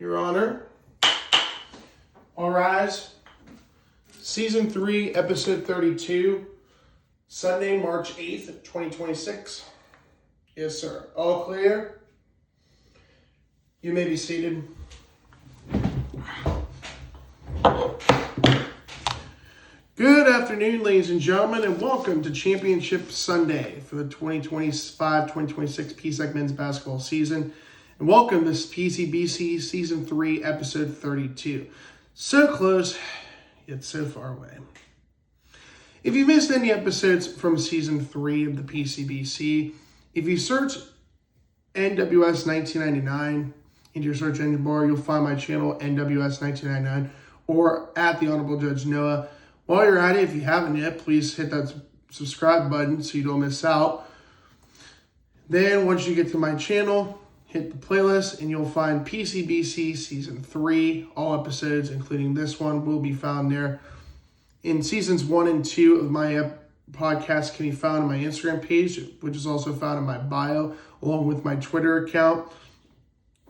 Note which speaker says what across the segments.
Speaker 1: Your Honor. All rise. Season 3, Episode 32, Sunday, March 8th, 2026. Yes, sir. All clear? You may be seated. Good afternoon, ladies and gentlemen, and welcome to Championship Sunday for the 2025-2026 PSAC men's basketball season. And welcome to PCBC Season 3, Episode 32. So close, yet so far away. If you missed any episodes from Season 3 of the PCBC, if you search NWS 1999 into your search engine bar, you'll find my channel, NWS 1999, or at the Honorable Judge Noah. While you're at it, if you haven't yet, please hit that subscribe button so you don't miss out. Then once you get to my channel, hit the playlist and you'll find PCBC Season 3. All episodes, including this one, will be found there. In Seasons 1 and 2 of my podcast can be found on my Instagram page, which is also found in my bio, along with my Twitter account.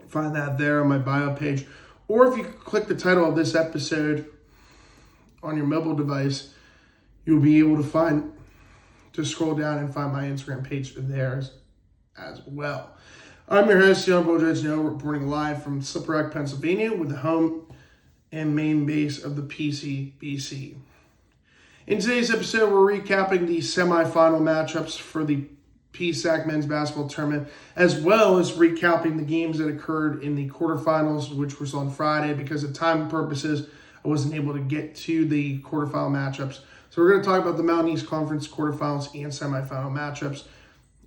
Speaker 1: Find that there on my bio page. Or if you click the title of this episode on your mobile device, you'll be able to scroll down and find my Instagram page there as well. I'm your host, the Honorable Judge Noah, reporting live from Slippery Rock, Pennsylvania, with the home and main base of the PCBC. In today's episode, we're recapping the semifinal matchups for the PSAC men's basketball tournament, as well as recapping the games that occurred in the quarterfinals, which was on Friday. Because of time purposes, I wasn't able to get to the quarterfinal matchups. So we're going to talk about the Mountain East Conference quarterfinals and semifinal matchups.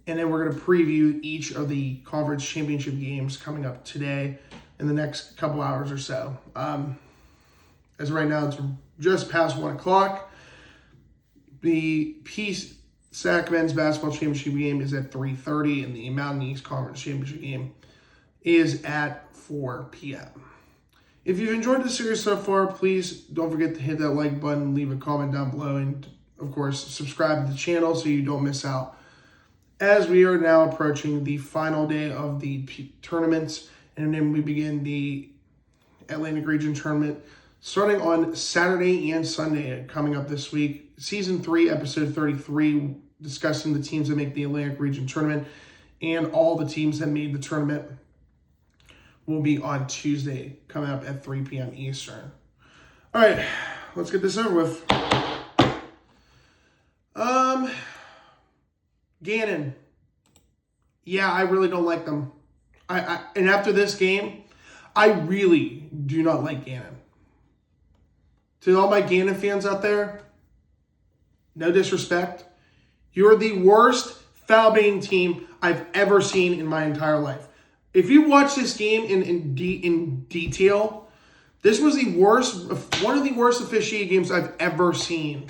Speaker 1: And then we're going to preview each of the conference championship games coming up today in the next couple hours or so. As of right now, it's just past 1 o'clock. The PSAC men's basketball championship game is at 3:30, and the Mountain East Conference championship game is at 4 p.m. If you've enjoyed the series so far, please don't forget to hit that like button, leave a comment down below, and of course, subscribe to the channel so you don't miss out. As we are now approaching the final day of the tournaments, and then we begin the Atlantic Region Tournament starting on Saturday and Sunday coming up this week. Season 3, Episode 33, discussing the teams that make the Atlantic Region Tournament, and all the teams that made the tournament will be on Tuesday, coming up at 3 p.m. Eastern. All right, let's get this over with. Gannon. Yeah, I really don't like them. And after this game, I really do not like Gannon. To all my Gannon fans out there, no disrespect, you're the worst foul-baiting team I've ever seen in my entire life. If you watch this game in detail, this was one of the worst officiated games I've ever seen.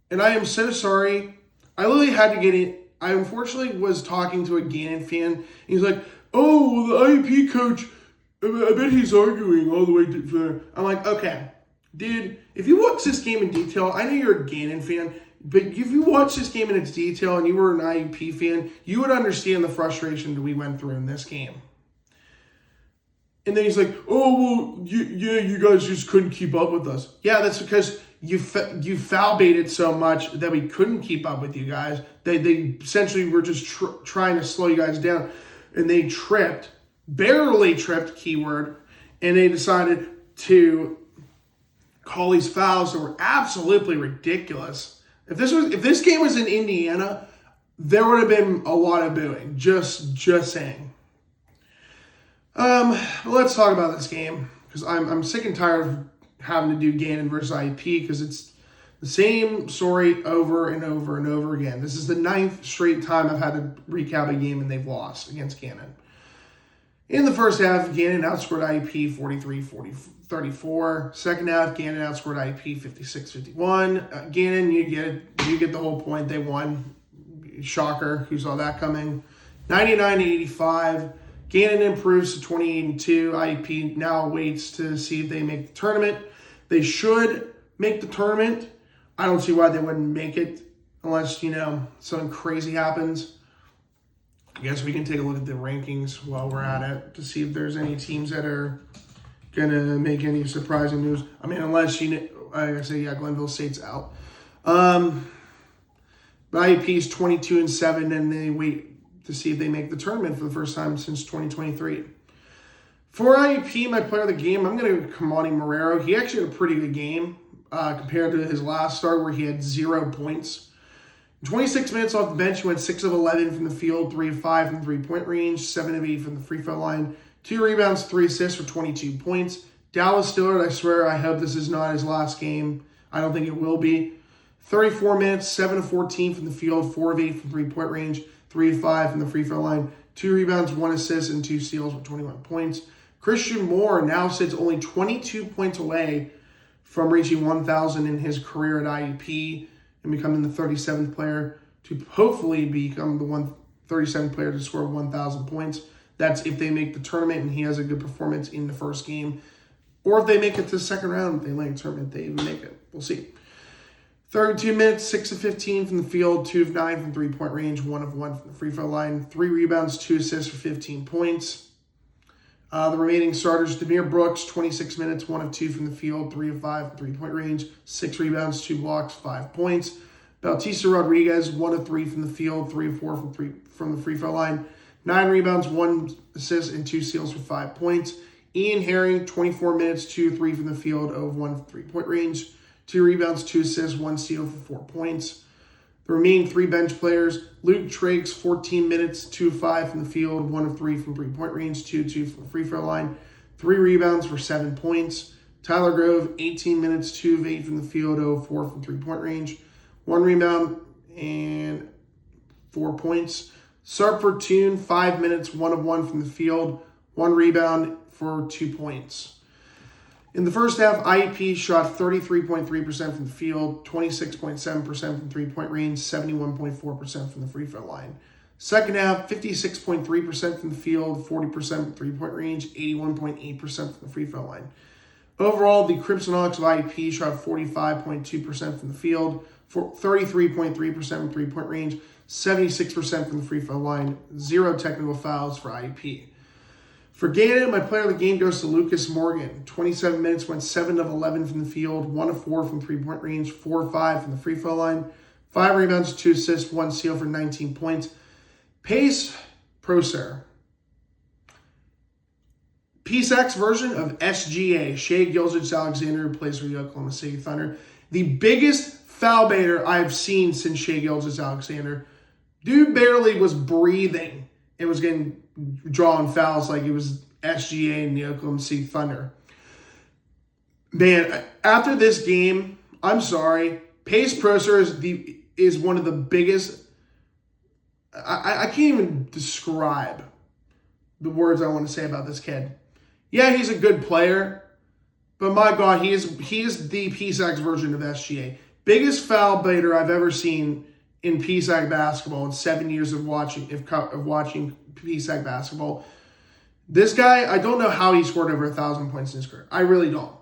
Speaker 1: And I am so sorry. I literally had to get it. I unfortunately was talking to a Gannon fan. He's like, oh, well, the IUP coach, I bet he's arguing all the way to... I'm like, okay, dude, if you watch this game in detail, I know you're a Gannon fan, but if you watch this game in its detail and you were an IUP fan, you would understand the frustration that we went through in this game. And then he's like, oh, well, you guys just couldn't keep up with us. Yeah, that's because you foul baited so much that we couldn't keep up with you guys. They essentially were just trying to slow you guys down. And they barely tripped, keyword, and they decided to call these fouls that were absolutely ridiculous. If this game was in Indiana, there would have been a lot of booing. Just saying. Let's talk about this game, because I'm sick and tired of having to do Gannon versus IUP, because it's the same story over and over and over again. This is the 9th straight time I've had to recap a game and they've lost against Gannon. In the first half, Gannon outscored IUP 43-34. Second half, Gannon outscored IUP 56-51. Gannon, you get the whole point. They won. Shocker. Who saw that coming? 99-85. Gannon improves to 28-2. IUP now waits to see if they make the tournament. They should make the tournament. I don't see why they wouldn't make it unless, something crazy happens. guess we can take a look at the rankings while we're at it to see if there's any teams that are going to make any surprising news. I mean, unless I say, yeah, Glenville State's out. IUP's 22-7, and they wait to see if they make the tournament for the first time since 2023. For IUP, my player of the game, I'm going to go Kamani Marrero. He actually had a pretty good game compared to his last start where he had 0 points. 26 minutes off the bench, he went 6 of 11 from the field, 3 of 5 from three-point range, 7 of 8 from the free throw line, 2 rebounds, 3 assists for 22 points. Dallas Stillard, I swear, I hope this is not his last game. I don't think it will be. 34 minutes, 7 of 14 from the field, 4 of 8 from three-point range, 3 of 5 from the free throw line, 2 rebounds, 1 assist, and 2 steals for 21 points. Christian Moore now sits only 22 points away from reaching 1,000 in his career at IUP and becoming the 37th player to hopefully become the 37th player to score 1,000 points. That's if they make the tournament and he has a good performance in the first game. Or if they make it to the second round, if they make the tournament, they even make it. We'll see. 32 minutes, 6 of 15 from the field, 2 of 9 from three-point range, 1 of 1 from the free throw line, 3 rebounds, 2 assists for 15 points. The remaining starters, Demir Brooks, 26 minutes, 1 of 2 from the field, 3 of 5 from three-point range, 6 rebounds, 2 blocks, 5 points. Bautista Rodriguez, 1 of 3 from the field, 3 of 4 from the free throw line, 9 rebounds, 1 assist, and 2 steals for 5 points. Ian Herring, 24 minutes, 2 of 3 from the field, 0 of 1 from three-point range, 2 rebounds, 2 assists, 1 steal for 4 points. The remaining 3 bench players, Luke Trakes, 14 minutes, 2 of 5 from the field, 1 of 3 from three-point range, 2 of 2 from the free throw line, 3 rebounds for 7 points. Tyler Grove, 18 minutes, 2 of 8 from the field, 0 of 4 from three-point range, 1 rebound and 4 points. Sartford Toon, 5 minutes, 1 of 1 from the field, 1 rebound for 2 points. In the first half, IUP shot 33.3% from the field, 26.7% from three-point range, 71.4% from the free throw line. Second half, 56.3% from the field, 40% from three-point range, 81.8% from the free throw line. Overall, the Crimson Hawks of IUP shot 45.2% from the field, 33.3% from three-point range, 76% from the free throw line, 0 technical fouls for IUP. For Gannon, my player of the game goes to Lucas Morgan. 27 minutes, went 7 of 11 from the field, 1 of 4 from three-point range, 4 of 5 from the free throw line, 5 rebounds, 2 assists, 1 steal for 19 points. Pace Procer. PSAC's version of SGA, Shea Gilgeous-Alexander, who plays for the Oklahoma City Thunder. The biggest foul baiter I've seen since Shea Gilgeous-Alexander. Dude barely was breathing and was getting drawing fouls like it was SGA and the Oklahoma City Thunder. Man, after this game, I'm sorry, Pace Procer is one of the biggest. I can't even describe the words I want to say about this kid. Yeah, he's a good player, but my God, he is the PSAC's version of SGA. Biggest foul baiter I've ever seen in PSAC basketball in 7 years of watching PSAC basketball. This guy, I don't know how he scored over 1,000 points in his career. I really don't.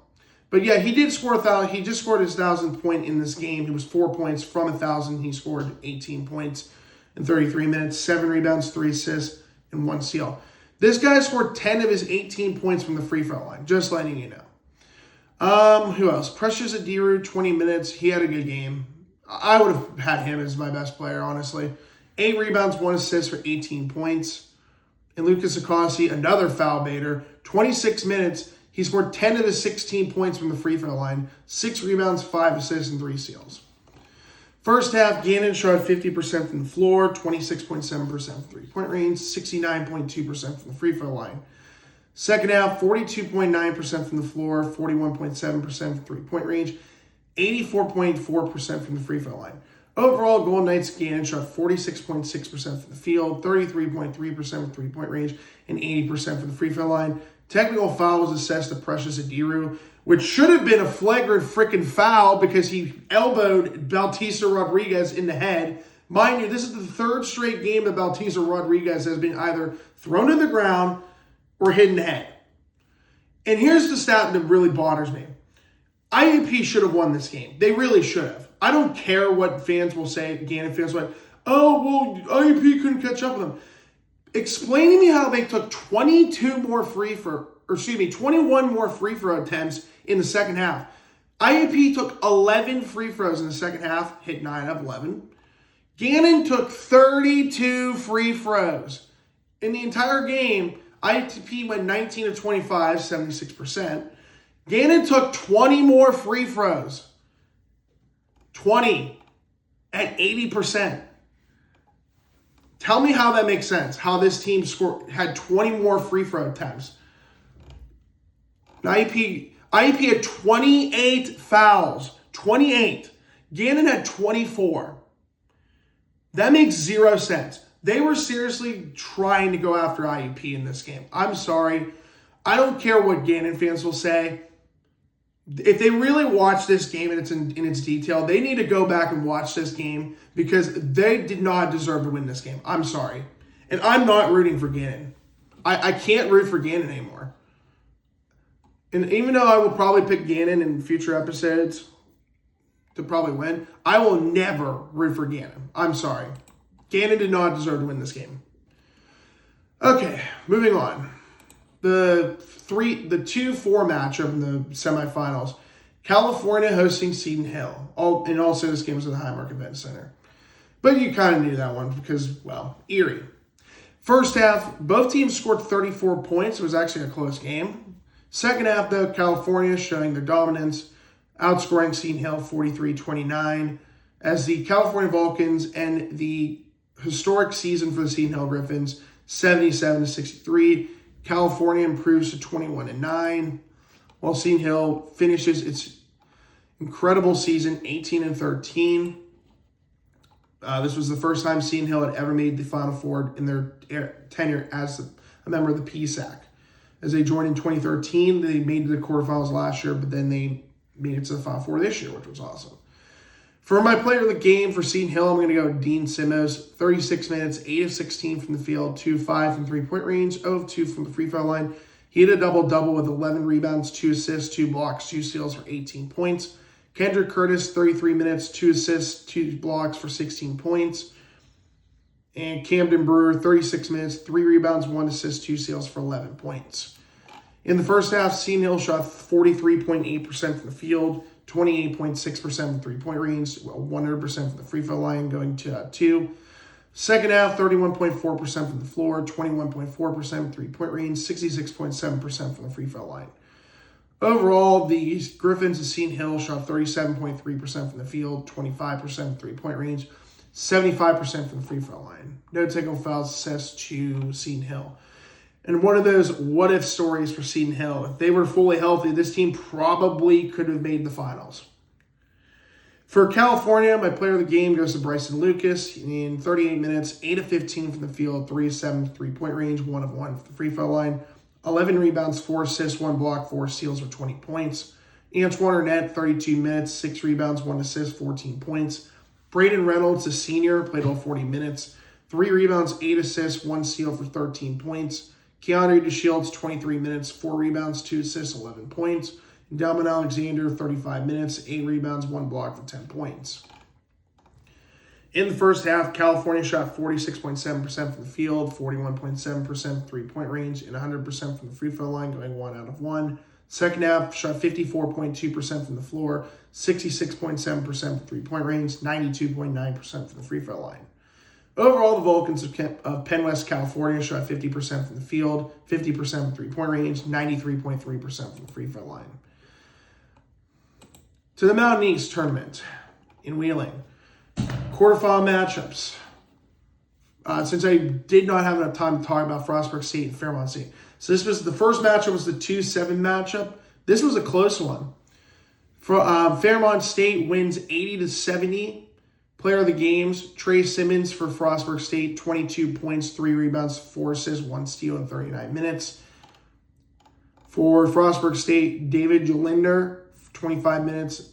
Speaker 1: But yeah, he did score 1,000. He just scored his 1,000th point in this game. He was 4 points from 1,000. He scored 18 points in 33 minutes, 7 rebounds, 3 assists, and 1 steal. This guy scored 10 of his 18 points from the free throw line. Just letting you know. Who else? Precious Adiru, 20 minutes. He had a good game. I would have had him as my best player, honestly. 8 rebounds, 1 assist for 18 points. And Lucas Akasi, another foul baiter, 26 minutes. He scored 10 of his 16 points from the free throw line, 6 rebounds, 5 assists, and 3 steals. First half, Gannon shot 50% from the floor, 26.7% from three-point range, 69.2% from the free throw line. Second half, 42.9% from the floor, 41.7% from three-point range, 84.4% from the free throw line. Overall, Golden Knights Gannon shot 46.6% from the field, 33.3% from three-point range, and 80% from the free throw line. Technical foul was assessed to Precious Adiru, which should have been a flagrant freaking foul because he elbowed Bautista Rodriguez in the head. Mind you, this is the 3rd straight game that Bautista Rodriguez has been either thrown to the ground or hit in the head. And here's the stat that really bothers me. IUP should have won this game. They really should have. I don't care what fans will say. Gannon fans will say, oh, well, IUP couldn't catch up with them. Explain to me how they took 21 more free throw attempts in the second half. IUP took 11 free throws in the second half, hit 9 of 11. Gannon took 32 free throws. In the entire game, IUP went 19 of 25, 76%. Gannon took 20 more free throws. 20 at 80%. Tell me how that makes sense, how this team had 20 more free throw attempts. IUP had 28 fouls. 28. Gannon had 24. That makes zero sense. They were seriously trying to go after IUP in this game. I'm sorry. I don't care what Gannon fans will say. If they really watch this game in its detail, they need to go back and watch this game because they did not deserve to win this game. I'm sorry. And I'm not rooting for Gannon. I can't root for Gannon anymore. And even though I will probably pick Gannon in future episodes to probably win, I will never root for Gannon. I'm sorry. Gannon did not deserve to win this game. Okay, moving on. The 2-4 matchup in the semifinals. California hosting Seton Hill. And also this game was at the Highmark Event Center. But you kind of knew that one because, well, Erie. First half, both teams scored 34 points. It was actually a close game. Second half, though, California showing their dominance, outscoring Seton Hill 43-29 as the California Vulcans end the historic season for the Seton Hill Griffins, 77-63. California improves to 21-9, while Seton Hill finishes its incredible season 18-13. This was the first time Seton Hill had ever made the Final Four in their tenure as a member of the PSAC. As they joined in 2013, they made the quarterfinals last year, but then they made it to the Final Four this year, which was awesome. For my player of the game for Seton Hill, I'm going to go Dean Simmons. 36 minutes, 8 of 16 from the field, 2-5 from three-point range, 0 of 2 from the free throw line. He had a double-double with 11 rebounds, 2 assists, 2 blocks, 2 steals for 18 points. Kendrick Curtis, 33 minutes, 2 assists, 2 blocks for 16 points. And Camden Brewer, 36 minutes, 3 rebounds, 1 assist, 2 steals for 11 points. In the first half, Seton Hill shot 43.8% from the field, 28.6% from three-point range, 100% from the free throw line, going to 2. Second half, 31.4% from the floor, 21.4% from three-point range, 66.7% from the free throw line. Overall, the Griffins of Seton Hill shot 37.3% from the field, 25% from three-point range, 75% from the free throw line. No technical fouls assessed to Seton Hill. And one of those what-if stories for Seton Hill. If they were fully healthy, this team probably could have made the finals. For California, my player of the game goes to Bryson Lucas. In 38 minutes, 8 of 15 from the field, 3 of 7 three-point range, 1 of 1 from the free throw line, 11 rebounds, 4 assists, 1 block, 4 steals for 20 points. Antoine Arnett, 32 minutes, 6 rebounds, 1 assist, 14 points. Braden Reynolds, a senior, played all 40 minutes, 3 rebounds, 8 assists, 1 steal for 13 points. Keandre DeShields, 23 minutes, 4 rebounds, 2 assists, 11 points. And Delman Alexander, 35 minutes, 8 rebounds, 1 block for 10 points. In the first half, California shot 46.7% from the field, 41.7% from three-point range, and 100% from the free throw line, going 1 out of 1. Second half, shot 54.2% from the floor, 66.7% from three-point range, 92.9% from the free throw line. Overall, the Vulcans of Penn West, California shot 50% from the field, 50% from three-point range, 93.3% from the free throw line. To the Mountain East tournament in Wheeling. Quarterfinal matchups. Since I did not have enough time to talk about Frostburg State and Fairmont State. So this was the first matchup was the 2-7 matchup. This was a close one. Fairmont State wins 80-70. Player of the games, Trey Simmons for Frostburg State, 22 points, 3 rebounds, 4 assists, 1 steal in 39 minutes. For Frostburg State, David Jolinder, 25 minutes,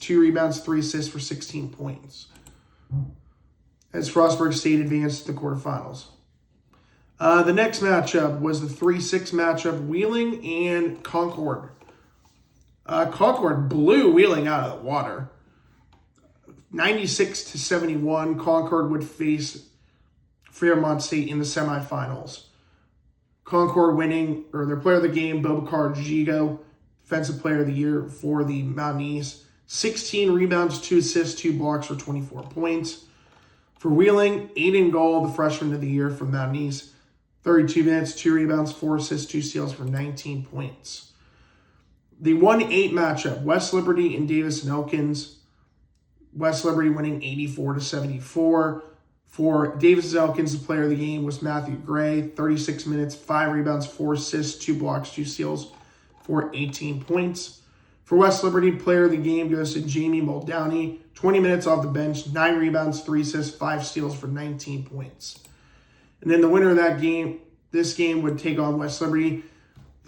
Speaker 1: 2 rebounds, 3 assists for 16 points. As Frostburg State advanced to the quarterfinals. The next matchup was the 3-6 matchup, Wheeling and Concord. Concord blew Wheeling out of the water. 96-71, Concord would face Fairmont State in the semifinals. Concord winning, or their player of the game, Bobakar Jigo, defensive player of the year for the Mountain East. 16 rebounds, 2 assists, 2 blocks for 24 points. For Wheeling, Aiden Gall, the freshman of the year from Mountain East. 32 minutes, 2 rebounds, 4 assists, 2 steals for 19 points. The 1-8 matchup, West Liberty and Davis and Elkins. West Liberty winning 84-74. For Davis and Elkins, the player of the game was Matthew Gray. 36 minutes, 5 rebounds, 4 assists, 2 blocks, 2 steals for 18 points. For West Liberty, player of the game goes to Jamie Muldowney. 20 minutes off the bench, 9 rebounds, 3 assists, 5 steals for 19 points. And then the winner of that game, this game would take on West Liberty.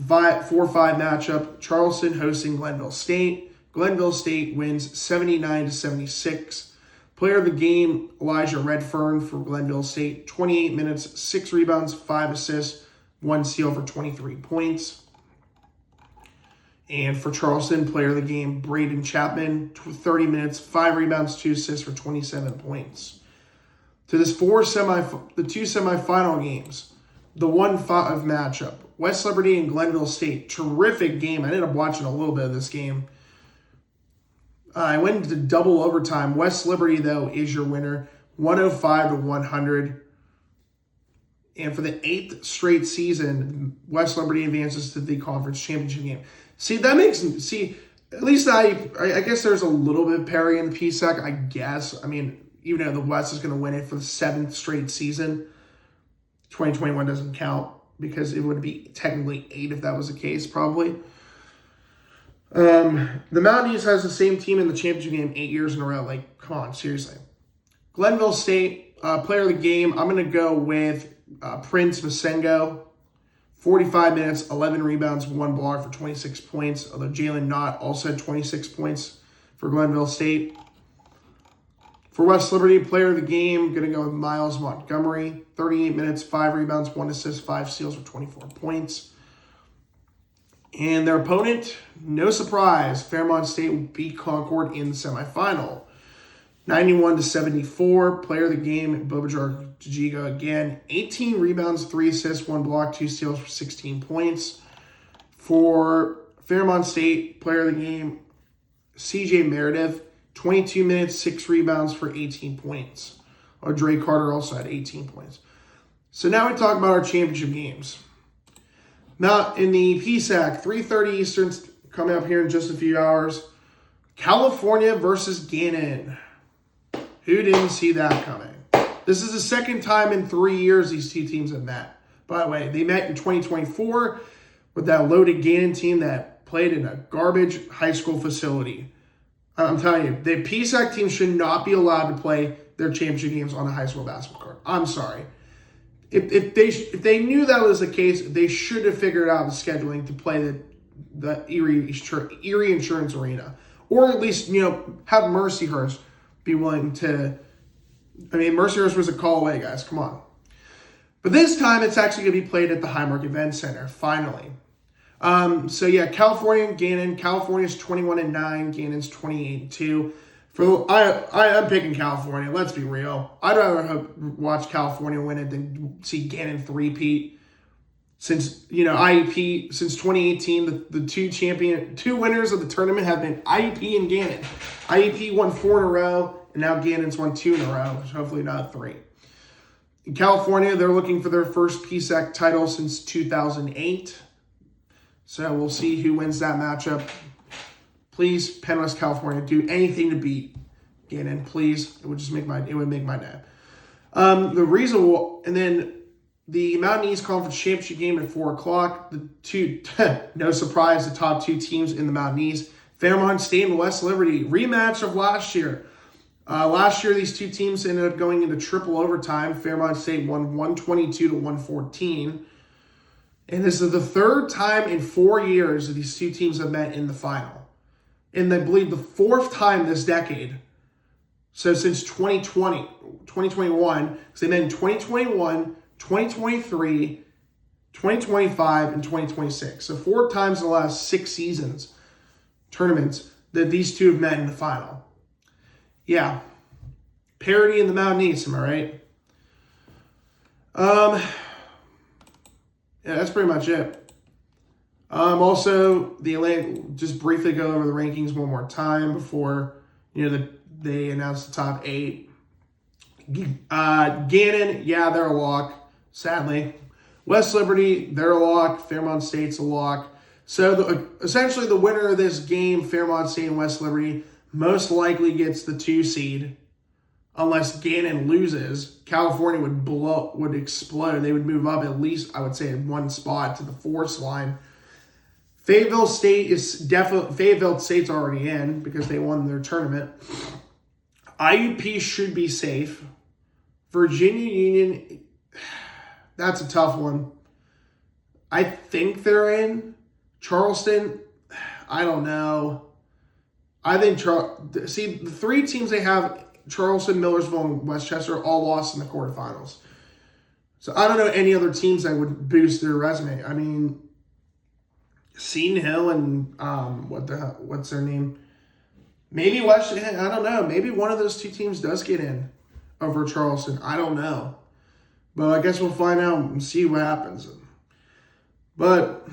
Speaker 1: 4-5 matchup, Charleston hosting Glenville State. Glenville State wins 79-76. Player of the game, Elijah Redfern for Glenville State. 28 minutes, 6 rebounds, 5 assists, 1 steal for 23 points. And for Charleston, player of the game, Braden Chapman. 30 minutes, 5 rebounds, 2 assists for 27 points. To this the 2 semifinal games, the 1-5 matchup, West Liberty and Glenville State. Terrific game. I ended up watching a little bit of this game. I went into double overtime. West Liberty, though, is your winner, 105-100. And for the 8th straight season, West Liberty advances to the conference championship game. At least I guess there's a little bit of parity in the PSAC, I guess. I mean, even though the West is going to win it for the 7th straight season, 2021 doesn't count because it would be technically 8 if that was the case, probably. The Mountain East has the same team in the championship game 8 years in a row. Like, come on, seriously. Glenville State, player of the game, I'm going to go with Prince Masengo. 45 minutes, 11 rebounds, 1 block for 26 points. Although Jalen Knott also had 26 points for Glenville State. For West Liberty, player of the game, going to go with Miles Montgomery. 38 minutes, 5 rebounds, 1 assist, 5 steals for 24 points. And their opponent, no surprise, Fairmont State will beat Concord in the semifinal. 91-74. Player of the game, Bobakar Jigo again. 18 rebounds, 3 assists, 1 block, 2 steals for 16 points. For Fairmont State, player of the game, CJ Meredith. 22 minutes, 6 rebounds for 18 points. Dre Carter also had 18 points. So now we talk about our championship games. Now, in the PSAC, 3:30 Eastern, coming up here in just a few hours. California versus Gannon. Who didn't see that coming? This is the second time in 3 years these two teams have met. By the way, they met in 2024 with that loaded Gannon team that played in a garbage high school facility. I'm telling you, the PSAC team should not be allowed to play their championship games on a high school basketball court. I'm sorry. If they knew that was the case, they should have figured out the scheduling to play the Erie Insurance Arena, or at least have Mercyhurst be willing to. I mean, Mercyhurst was a call away, guys. Come on. But this time, it's actually going to be played at the Highmark Event Center. Finally. So yeah, California and Gannon. California's 21-9. Gannon's 28-2. I'm picking California. Let's be real. I'd rather watch California win it than see Gannon three-peat. Since IUP, since 2018, the two winners of the tournament have been IUP and Gannon. IUP won 4 in a row, and now Gannon's won 2 in a row. Hopefully not 3. In California, they're looking for their first PSAC title since 2008. So we'll see who wins that matchup. Please, Penn West California, do anything to beat Gannon, please. It would make my day. And then the Mountain East Conference Championship game at 4:00. The two, no surprise, the top 2 teams in the Mountain East, Fairmont State and West Liberty, rematch of last year. Last year, these two teams ended up going into triple overtime. Fairmont State won 122-114. And this is the 3rd time in 4 years that these two teams have met in the final. And I believe the 4th time this decade. So since 2021, because they met in 2021, 2023, 2025, and 2026. So 4 times in the last 6 seasons, tournaments, that these two have met in the final. Yeah. Parity in the Mountain East, am I right? Yeah, that's pretty much it. Also, the Atlantic, just briefly go over the rankings one more time before, they announce the top 8. Gannon, yeah, they're a lock, sadly. West Liberty, they're a lock. Fairmont State's a lock. So essentially the winner of this game, Fairmont State and West Liberty, most likely gets the 2 seed. Unless Gannon loses, California would explode. They would move up at least, I would say, 1 spot to the 4th line. Fayetteville State's already in because they won their tournament. IUP should be safe. Virginia Union, that's a tough one. I think they're in. Charleston, I don't know. I think the 3 teams they have, Charleston, Millersville, and Westchester, all lost in the quarterfinals. So I don't know any other teams that would boost their resume. I mean, Seton Hill and what's their name? Maybe I don't know. Maybe one of those 2 teams does get in over Charleston. I don't know. But I guess we'll find out and see what happens. But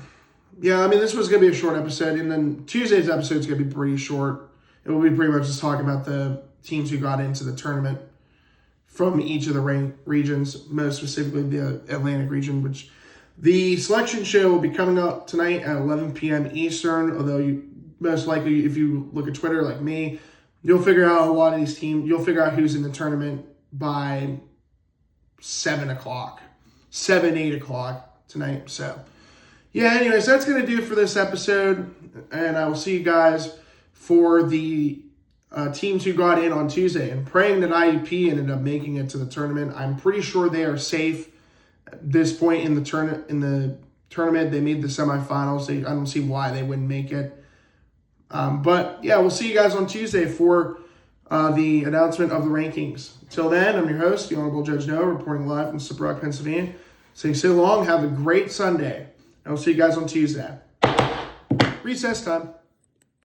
Speaker 1: yeah, I mean, this was going to be a short episode, and then Tuesday's episode is going to be pretty short. It will be pretty much just talking about the teams who got into the tournament from each of the regions, most specifically the Atlantic region, which the selection show will be coming up tonight at 11 p.m. Eastern, although you most likely, if you look at Twitter like me, you'll figure out a lot of these teams, you'll figure out who's in the tournament by 7 o'clock, 8 o'clock tonight. So yeah, anyways, that's going to do it for this episode, and I will see you guys for the teams who got in on Tuesday. And praying that IUP ended up making it to the tournament. I'm pretty sure they are safe at this point in the tournament. They made the semifinals. I don't see why they wouldn't make it. But yeah, we'll see you guys on Tuesday for the announcement of the rankings. Till then, I'm your host, the Honorable Judge Noah, reporting live from Slippery Rock, Pennsylvania. Saying so long, have a great Sunday. And we'll see you guys on Tuesday. Recess time.